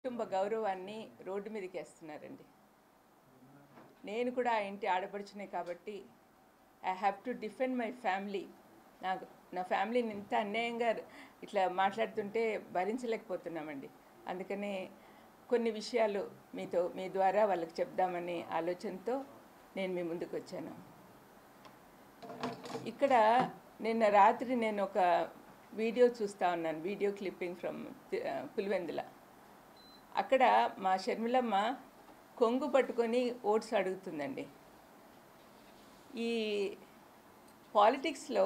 కుటుంబ గౌరవాన్ని రోడ్డు మీదకి వేస్తున్నారండి. నేను కూడా ఆ ఇంటి ఆడపడుచునే కాబట్టి I have to defend my family. నా ఫ్యామిలీని ఇంత అన్యాయంగా ఇట్లా మాట్లాడుతుంటే భరించలేకపోతున్నామండి. అందుకనే కొన్ని విషయాలు మీ ద్వారా వాళ్ళకి చెప్దామనే ఆలోచనతో నేను మీ ముందుకు వచ్చాను. ఇక్కడ నిన్న రాత్రి నేను ఒక వీడియో చూస్తూ ఉన్నాను, వీడియో క్లిప్పింగ్ ఫ్రమ్ పులివెందుల. అక్కడ మా షర్మిలమ్మ కొంగు పట్టుకొని ఓట్స్ అడుగుతుందండి. ఈ పాలిటిక్స్లో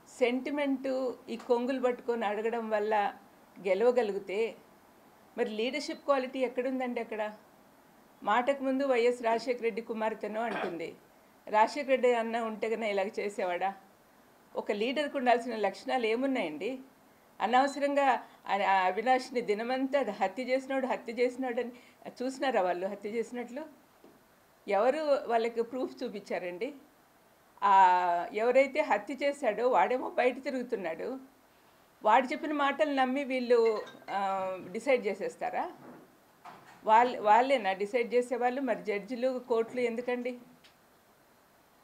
సెంటిమెంటు ఈ కొంగులు పట్టుకొని అడగడం వల్ల గెలవగలిగితే మరి లీడర్షిప్ క్వాలిటీ ఎక్కడుందండి? అక్కడ మాటకు ముందు వైఎస్ రాజశేఖర రెడ్డి కుమార్తెనో అంటుంది. రాజశేఖర రెడ్డి అన్న ఉంటే కన్నా ఇలాగ చేసేవాడా? ఒక లీడర్కి ఉండాల్సిన లక్షణాలు ఏమున్నాయండి? అనవసరంగా అవినాష్ని దినమంతా హత్య చేసినాడు అని చూసినారా వాళ్ళు హత్య చేసినట్లు? ఎవరు వాళ్ళకి ప్రూఫ్ చూపించారండి? ఎవరైతే హత్య చేశాడో వాడేమో బయట తిరుగుతున్నాడు. వాడు చెప్పిన మాటలు నమ్మి వీళ్ళు డిసైడ్ చేసేస్తారా? వాళ్ళేనా డిసైడ్ చేసేవాళ్ళు? మరి జడ్జిలు, కోర్టులు ఎందుకండి?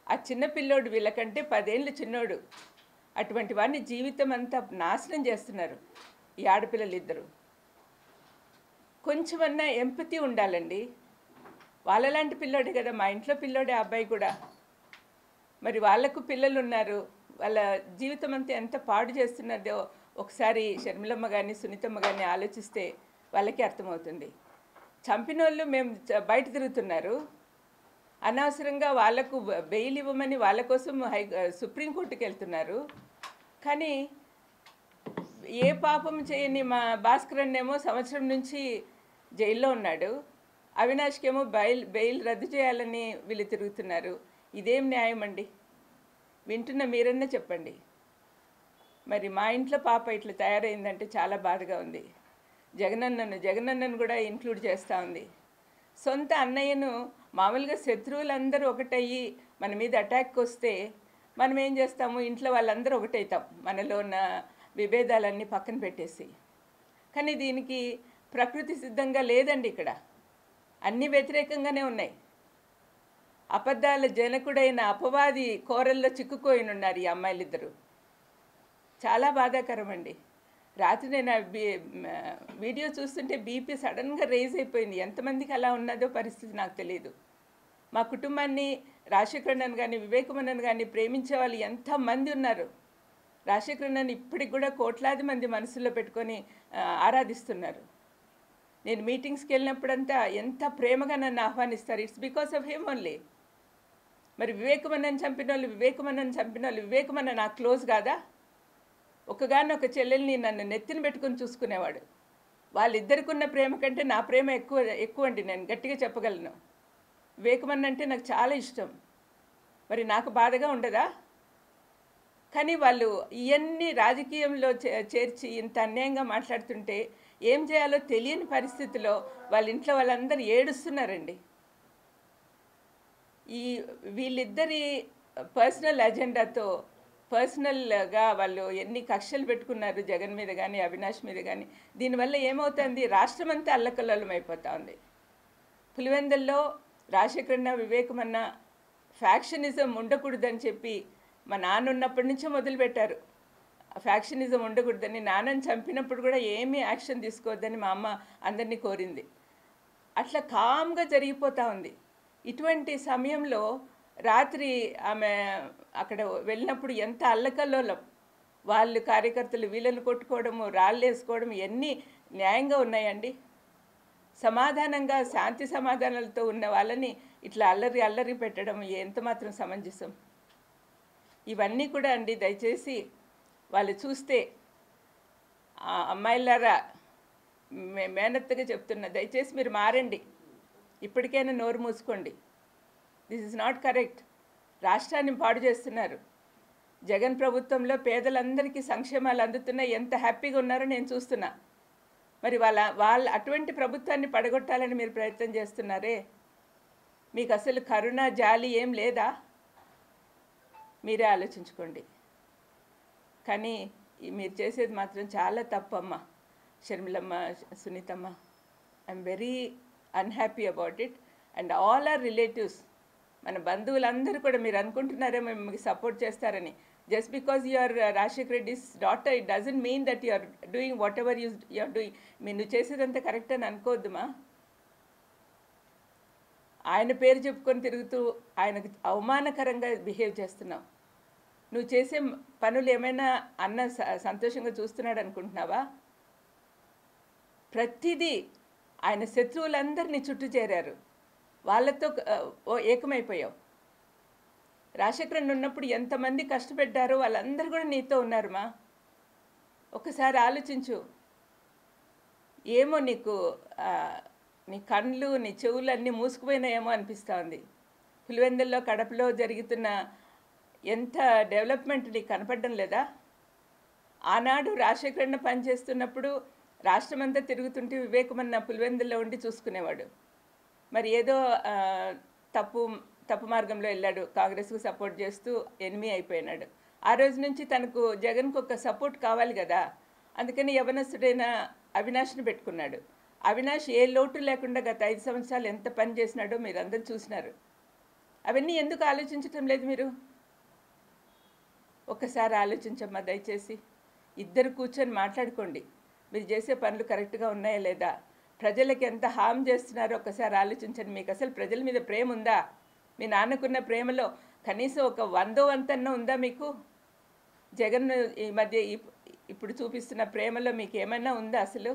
ఆ చిన్న పిల్లోడు వీళ్ళకంటే 10 ఏళ్ళు చిన్నోడు. అటువంటి వాడిని జీవితం అంతా నాశనం చేస్తున్నారు ఈ ఆడపిల్లలు ఇద్దరు. కొంచెమన్నా ఎంపతి ఉండాలండి. వాళ్ళలాంటి పిల్లోడే కదా, మా ఇంట్లో పిల్లోడే అబ్బాయి కూడా. మరి వాళ్ళకు పిల్లలు ఉన్నారు, వాళ్ళ జీవితం అంతా ఎంత పాడు చేస్తున్నదో ఒకసారి షర్మిలమ్మ కానీ సునీతమ్మ కానీ ఆలోచిస్తే వాళ్ళకి అర్థమవుతుంది. చంపిన వాళ్ళు మేము బయట తిరుగుతున్నారు, అనవసరంగా వాళ్లకు బెయిల్ ఇవ్వమని వాళ్ళ కోసం సుప్రీంకోర్టుకి వెళ్తున్నారు. కానీ ఏ పాపం చేయని మా భాస్కరన్ ఏమో సంవత్సరం నుంచి జైల్లో ఉన్నాడు. అవినాష్కేమో బెయిల్ రద్దు చేయాలని వీళ్ళు తిరుగుతున్నారు. ఇదేం న్యాయం అండి? వింటున్న మీరన్నా చెప్పండి. మరి మా ఇంట్లో పాప ఇట్లా తయారైందంటే చాలా బాధగా ఉంది. జగనన్నను కూడా ఇంక్లూడ్ చేస్తూ ఉంది. సొంత అన్నయ్యను మామూలుగా శత్రువులందరూ ఒకటయ్యి మన మీద అటాక్కి వస్తే మనం ఏం చేస్తాము? ఇంట్లో వాళ్ళందరూ ఒకటవుతాం, మనలో ఉన్న విభేదాలన్నీ పక్కన పెట్టేసి. కానీ దీనికి ప్రకృతి సిద్ధంగా లేదండి. ఇక్కడ అన్నీ వ్యతిరేకంగానే ఉన్నాయి. అబద్ధాల జనకుడైన అపవాది కోరల్లో చిక్కుకోయినున్నారు ఈ అమ్మాయిలిద్దరూ. చాలా బాధాకరం అండి. రాత్రి నేను వీడియో చూస్తుంటే బీపీ సడన్గా రేజ్ అయిపోయింది. ఎంతమందికి అలా ఉన్నదో పరిస్థితి నాకు తెలియదు. మా కుటుంబాన్ని రాజశేఖరన్నను కానీ వివేకమన్నను కానీ ప్రేమించే వాళ్ళు ఎంతమంది ఉన్నారు. రాజశేఖరన్నను ఇప్పటికి కూడా కోట్లాది మంది మనసులో పెట్టుకొని ఆరాధిస్తున్నారు. నేను మీటింగ్స్కి వెళ్ళినప్పుడంతా ఎంత ప్రేమగా నన్ను ఆహ్వానిస్తారు. It's because of him only. మరి వివేకమన్నను చంపిన వాళ్ళు వివేకమన్న నాకు క్లోజ్ కాదా? ఒకగానొక చెల్లెల్ని నన్ను నెత్తిన పెట్టుకొని చూసుకునేవాడు. వాళ్ళిద్దరికి ఉన్న ప్రేమ కంటే నా ప్రేమ ఎక్కువ అండి. నేను గట్టిగా చెప్పగలను. వివేకమన్న అంటే నాకు చాలా ఇష్టం. మరి నాకు బాధగా ఉండదా? కానీ వాళ్ళు ఇవన్నీ రాజకీయంలో చేర్చి ఇంత అన్యాయంగా మాట్లాడుతుంటే ఏం చేయాలో తెలియని పరిస్థితిలో వాళ్ళ ఇంట్లో వాళ్ళందరూ ఏడుస్తున్నారండి. వీళ్ళిద్దరి పర్సనల్ అజెండాతో పర్సనల్గా వాళ్ళు ఎన్ని కక్షలు పెట్టుకున్నారు జగన్ మీద కానీ అవినాష్ మీద కానీ. దీనివల్ల ఏమవుతుంది? రాష్ట్రం అంతా అల్లకల్లోలం అయిపోతూ ఉంది. పులివెందుల్లో రాజశేఖరన్న వివేకమన్న ఫ్యాక్షనిజం ఉండకూడదని చెప్పి మా నాన్న ఉన్నప్పటి నుంచే మొదలుపెట్టారు. ఫ్యాక్షనిజం ఉండకూడదని. నాన్నని చంపినప్పుడు కూడా ఏమీ యాక్షన్ తీసుకోవద్దని మా అమ్మ అందరినీ కోరింది. అట్లా కామ్గా జరిగిపోతూ ఉంది. ఇటువంటి సమయంలో రాత్రి ఆమె అక్కడ వెళ్ళినప్పుడు ఎంత అల్లకల్లోలం. వాళ్ళు కార్యకర్తలు వీళ్ళని కొట్టుకోవడము, రాళ్ళు వేసుకోవడం ఎన్ని న్యాయంగా ఉన్నాయండి? సమాధానంగా శాంతి సమాధానాలతో ఉన్న వాళ్ళని ఇట్లా అల్లరి పెట్టడం ఎంత మాత్రం సమంజసం? ఇవన్నీ కూడా అండి దయచేసి వాళ్ళు చూస్తే అమ్మాయిలారా మేనత్తగా చెప్తున్నా, దయచేసి మీరు మారండి. ఇప్పటికైనా నోరు మూసుకోండి. This is not correct. రాష్ట్రాన్ని పాడు చేస్తున్నారు. జగన్ ప్రభుత్వంలో పేదలందరికీ సంక్షేమాలు అందుతున్నాయి. ఎంత హ్యాపీగా ఉన్నారో నేను చూస్తున్నా. మరి వాళ్ళ అటువంటి ప్రభుత్వాన్ని పడగొట్టాలని మీరు ప్రయత్నం చేస్తున్నారే. మీకు అసలు కరుణ జాలి ఏం లేదా? మీరే ఆలోచించుకోండి. కానీ మీరు చేసేది మాత్రం చాలా తప్పమ్మా. షర్మిలమ్మ, సునీతమ్మ, I'm very unhappy about it. And all our relatives, మన బంధువులందరూ కూడా మీరు అనుకుంటున్నారేమో మీకు సపోర్ట్ చేస్తారని. Just because you are Rajasekhar Reddy's daughter, it doesn't mean that you are doing whatever you are doing. నువ్వు చేసేదంతా కరెక్ట్ అని అనుకోవద్దుమా. ఆయన పేరు చెప్పుకొని తిరుగుతూ ఆయనకు అవమానకరంగా బిహేవ్ చేస్తున్నావు. నువ్వు చేసే పనులు ఏమైనా అన్న సంతోషంగా చూస్తున్నాడు అనుకుంటున్నావా? ప్రతిదీ ఆయన శత్రువులందరినీ చుట్టూ చేరారు, వాళ్ళతో ఏకమైపోయావు. రాజశేఖరన్ ఉన్నప్పుడు ఎంతమంది కష్టపెట్టారో వాళ్ళందరూ కూడా నీతో ఉన్నారుమా. ఒకసారి ఆలోచించు. ఏమో నీకు నీ కళ్ళు, నీ చెవులు అన్నీ మూసుకుపోయినాయేమో అనిపిస్తూ ఉంది. పులివెందుల్లో, కడపలో జరుగుతున్న ఎంత డెవలప్మెంట్ నీకు కనపడడం లేదా? ఆనాడు రాజశేఖరన్ పనిచేస్తున్నప్పుడు రాష్ట్రమంతా తిరుగుతుంటే వివేకమన్న పులివెందుల్లో ఉండి చూసుకునేవాడు. మరి ఏదో తప్పు మార్గంలో వెళ్ళాడు, కాంగ్రెస్కు సపోర్ట్ చేస్తూ ఎనిమి అయిపోయినాడు. ఆ రోజు నుంచి తనకు జగన్కు ఒక సపోర్ట్ కావాలి కదా, అందుకని యవనస్తుడైన అవినాష్ని పెట్టుకున్నాడు. అవినాష్ ఏ లోటు లేకుండా గత 5 సంవత్సరాలు ఎంత పని చేసినాడో మీరు అందరూ చూసినారు. అవన్నీ ఎందుకు ఆలోచించటం లేదు మీరు? ఒక్కసారి ఆలోచించమ్మా దయచేసి. ఇద్దరు కూర్చొని మాట్లాడుకోండి, మీరు చేసే పనులు కరెక్ట్గా ఉన్నాయా లేదా, ప్రజలకి ఎంత హామ్ చేస్తున్నారో ఒక్కసారి ఆలోచించండి. మీకు అసలు ప్రజల మీద ప్రేమ ఉందా? మీ నాన్నకున్న ప్రేమలో కనీసం ఒక 100వ వంతన్నా ఉందా మీకు? జగన్ ఈ మధ్య ఇప్పుడు చూపిస్తున్న ప్రేమలో మీకు ఏమైనా ఉందా? అసలు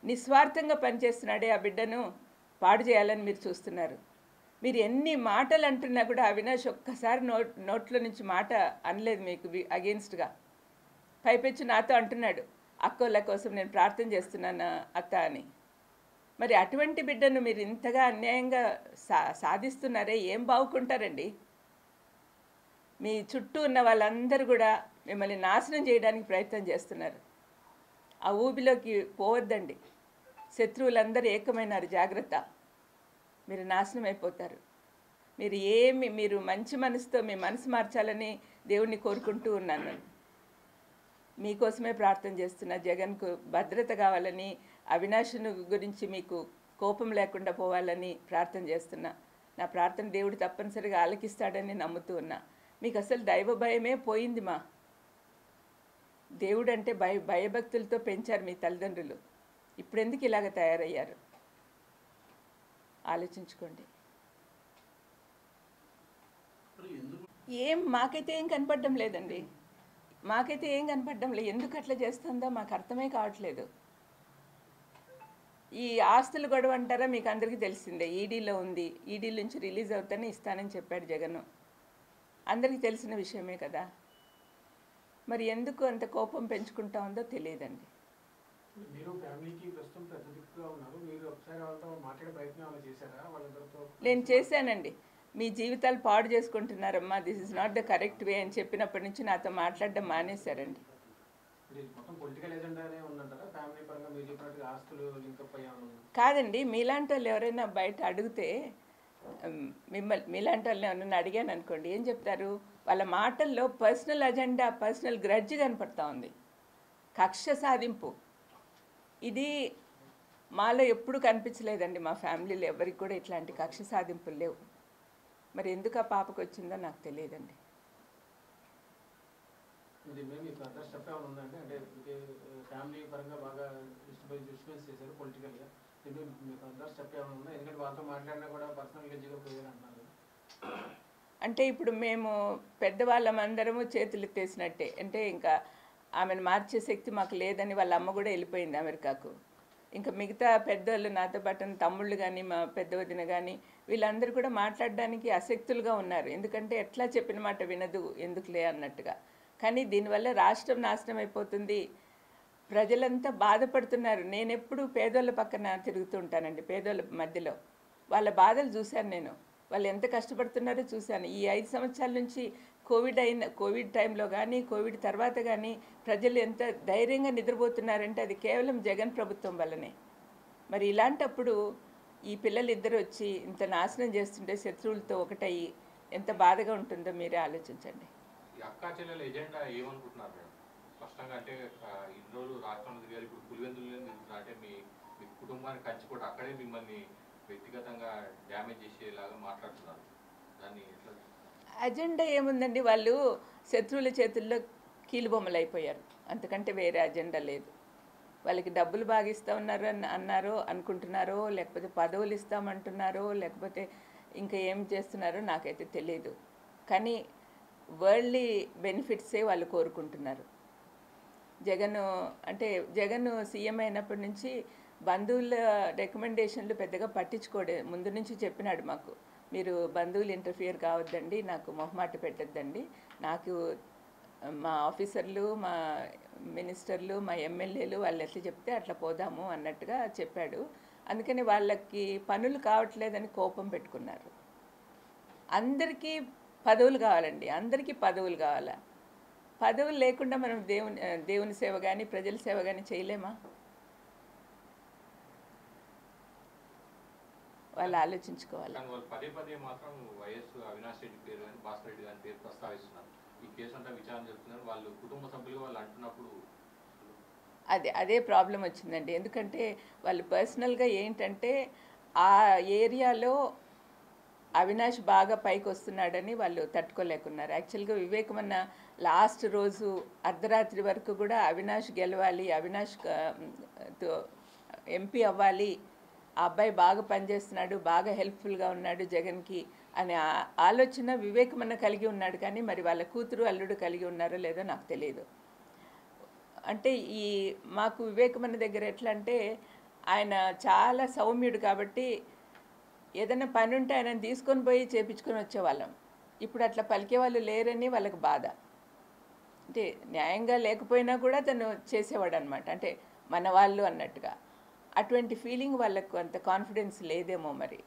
నిస్వార్థంగా పనిచేస్తున్నాడే ఆ బిడ్డను పాడు చేయాలని మీరు చూస్తున్నారు. మీరు ఎన్ని మాటలు అంటున్నా కూడా అవినాష్ ఒక్కసారి నోట్లో నుంచి మాట అనలేదు మీకు అగెన్స్ట్గా. పైపెచ్చు నాతో అంటున్నాడు, అక్కోళ్ళ కోసం నేను ప్రార్థన చేస్తున్నాను అత్త అని. మరి అటువంటి బిడ్డను మీరు ఇంతగా అన్యాయంగా సాధిస్తున్నారే, ఏం బాగుకుంటారండి? మీ చుట్టూ ఉన్న వాళ్ళందరూ కూడా మిమ్మల్ని నాశనం చేయడానికి ప్రయత్నం చేస్తున్నారు. ఆ ఊబిలోకి పోవద్దండి. శత్రువులందరూ ఏకమైనారు, జాగ్రత్త. మీరు నాశనం అయిపోతారు. మీరు మంచి మనసుతో మీ మనసు మార్చాలని దేవుణ్ణి కోరుకుంటూ ఉన్నాను. మీకోసమే ప్రార్థన చేస్తున్నా. జగన్కు భద్రత కావాలని, అవినాష్ను గురించి మీకు కోపం లేకుండా పోవాలని ప్రార్థన చేస్తున్నా. నా ప్రార్థన దేవుడు తప్పనిసరిగా ఆలకిస్తాడని నమ్ముతూ ఉన్నా. మీకు అసలు దైవ భయమే పోయింది మా. దేవుడు అంటే భయభక్తులతో పెంచారు మీ తల్లిదండ్రులు. ఇప్పుడు ఎందుకు ఇలాగ తయారయ్యారు? ఆలోచించుకోండి. మాకైతే ఏం కనపడడం లేదండి. మాకైతే ఏం కనపడడం లేదు. ఎందుకు అట్లా చేస్తుందో మాకు అర్థమే కావట్లేదు. ఈ ఆస్తులు గొడవ అంటారా, మీకు అందరికీ తెలిసిందే. ఈడీలో ఉంది, ఈడీ నుంచి రిలీజ్ అవుతానే ఇస్తానని చెప్పాడు జగన్. అందరికీ తెలిసిన విషయమే కదా. మరి ఎందుకు అంత కోపం పెంచుకుంటా ఉందో తెలియదండి. నేను చేశానండి. మీ జీవితాలు పాడు చేసుకుంటున్నారమ్మా, this is not the correct way అని చెప్పినప్పటి నుంచి నాతో మాట్లాడడం మానేశారండి. కాదండి, మీలాంటి వాళ్ళు ఎవరైనా బయట అడిగితే, మీలాంటి వాళ్ళని ఎవరైనా అడిగాను అనుకోండి, ఏం చెప్తారు? వాళ్ళ మాటల్లో పర్సనల్ అజెండా, పర్సనల్ గ్రడ్జ్ కనపడతా ఉంది, కక్ష సాధింపు. ఇది మాలో ఎప్పుడు కనిపించలేదండి. మా ఫ్యామిలీలో ఎవరికి కూడా ఇట్లాంటి కక్ష సాధింపులు లేవు. మరి ఎందుకు ఆ పాపకు వచ్చిందో నాకు తెలియదండి. అంటే ఇప్పుడు మేము పెద్దవాళ్ళమందరము చేతులు ఎత్తేసినట్టే. అంటే ఇంకా ఆమెను మార్చే శక్తి మాకు లేదని వాళ్ళ అమ్మ కూడా వెళ్ళిపోయింది అమెరికాకు. ఇంకా మిగతా పెద్దోళ్ళు, నాతో పాటు తమ్ముళ్ళు కానీ, మా పెద్ద వదిన కానీ, వీళ్ళందరూ కూడా మాట్లాడడానికి అశక్తులుగా ఉన్నారు. ఎందుకంటే ఎట్లా చెప్పిన మాట వినదు, ఎందుకులే అన్నట్టుగా. కానీ దీనివల్ల రాష్ట్రం నాశనం అయిపోతుంది, ప్రజలంతా బాధపడుతున్నారు. నేను ఎప్పుడు పేదోళ్ళ పక్కన తిరుగుతూ ఉంటానండి, పేదోళ్ళ మధ్యలో. వాళ్ళ బాధలు చూశాను నేను, వాళ్ళు ఎంత కష్టపడుతున్నారో చూశాను. ఈ 5 సంవత్సరాల నుంచి కోవిడ్ టైంలో కానీ, కోవిడ్ తర్వాత కానీ ప్రజలు ఎంత ధైర్యంగా నిద్రపోతున్నారంటే అది కేవలం జగన్ ప్రభుత్వం వల్లనే. మరి ఇలాంటప్పుడు ఈ పిల్లలు ఇద్దరు వచ్చి ఇంత నాశనం చేస్తుంటే, శత్రువులతో ఒకటయ్యి ఎంత బాధగా ఉంటుందో మీరే ఆలోచించండి. స్పష్టంగా అంటే ఇన్ని రోజులు రాష్ట్రంలో తిరిగారు, ఇప్పుడు పులివెందులు తిరుగుతున్నారు అంటే మీ మీ కుటుంబాన్ని కంచిపోటు అక్కడే మిమ్మల్ని వ్యక్తిగతంగా డ్యామేజ్ చేసేలాగా మాట్లాడుతున్నారు. దాన్ని ఎట్లా? అజెండా ఏముందండి? వాళ్ళు శత్రువుల చేతుల్లో కీలుబొమ్మలు అయిపోయారు. అంతకంటే వేరే అజెండా లేదు. వాళ్ళకి డబ్బులు బాగా ఇస్తా ఉన్నారు అన్నారో అనుకుంటున్నారో, లేకపోతే పదవులు ఇస్తామంటున్నారో, లేకపోతే ఇంకా ఏం చేస్తున్నారో నాకైతే తెలియదు. కానీ వరల్డ్లీ బెనిఫిట్సే వాళ్ళు కోరుకుంటున్నారు. జగన్ సీఎం అయినప్పటి నుంచి బంధువుల రికమెండేషన్లు పెద్దగా పట్టించుకోడే. ముందు నుంచి చెప్పినాడు మాకు, మీరు బంధువులు ఇంటర్ఫియర్ కావద్దండి, నాకు మొహమాట పెట్టద్దండి, నాకు మా ఆఫీసర్లు, మా మినిస్టర్లు, మా ఎమ్మెల్యేలు వాళ్ళు ఎట్లా చెప్తే అట్లా పోదాము అన్నట్టుగా చెప్పాడు. అందుకని వాళ్ళకి పనులు కావట్లేదని కోపం పెట్టుకున్నారు. అందరికీ పదవులు కావాలండి, అందరికీ పదవులు కావాలా? పదవులు లేకుండా మనం దేవుని సేవ కానీ ప్రజల సేవ కానీ చేయలేమా? వాళ్ళు ఆలోచించుకోవాలి. కానీ వాళ్ళు పదే పదే మాత్రం వైఎస్ అవినాష్ రెడ్డి పేరు కానీ భాస్కర్ రెడ్డి గారి పేరు ప్రస్తావిస్తున్నారు. ఈ కేసు అంతా విచారణ చెప్తున్నారు. వాళ్ళు కుటుంబ సభ్యులుగా వాళ్ళు అంటున్నప్పుడు అదే ప్రాబ్లం వచ్చిందండి. ఎందుకంటే వాళ్ళు పర్సనల్గా ఏంటంటే ఆ ఏరియాలో అవినాష్ బాగా పైకి వస్తున్నాడని వాళ్ళు తట్టుకోలేకున్నారు. యాక్చువల్గా వివేకమన్న లాస్ట్ రోజు అర్ధరాత్రి వరకు కూడా అవినాష్ గెలవాలి, అవినాష్ ఎంపీ అవ్వాలి, ఆ అబ్బాయి బాగా పనిచేస్తున్నాడు, బాగా హెల్ప్ఫుల్గా ఉన్నాడు జగన్కి అనే ఆలోచన వివేకమన్న కలిగి ఉన్నాడు. కానీ మరి వాళ్ళ కూతురు అల్లుడు కలిగి ఉన్నారో లేదో నాకు తెలియదు. అంటే మాకు వివేకమన్న దగ్గర ఎట్లా అంటే ఆయన చాలా సౌమ్యుడు కాబట్టి ఏదైనా పని ఉంటే ఆయనను తీసుకొని పోయి చేపించుకొని వచ్చేవాళ్ళం. ఇప్పుడు అట్లా పలికే వాళ్ళు లేరని వాళ్ళకి బాధ. అంటే న్యాయంగా లేకపోయినా కూడా తను చేసేవాడు అనమాట, అంటే మన వాళ్ళు అన్నట్టుగా. అటువంటి ఫీలింగ్ వాళ్ళకు అంత కాన్ఫిడెన్స్ లేదేమో మరి.